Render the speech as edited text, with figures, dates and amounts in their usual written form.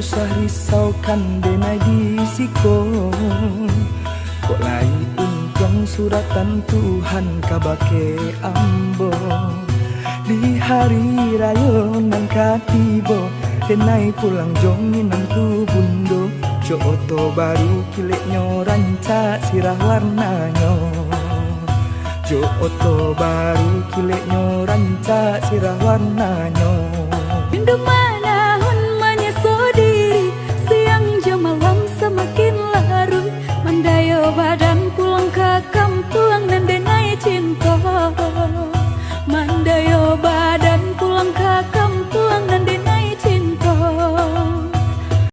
usah risaukan denai di siko. Kok lai untung suratan Tuhan kabake ambo. Di hari raya nang katibo denai pulang jongin nang tu bundo. Jo oto baru kileknya rancak sirah warnanya. Jo oto baru kileknya rancak sirah warnanya. Rindu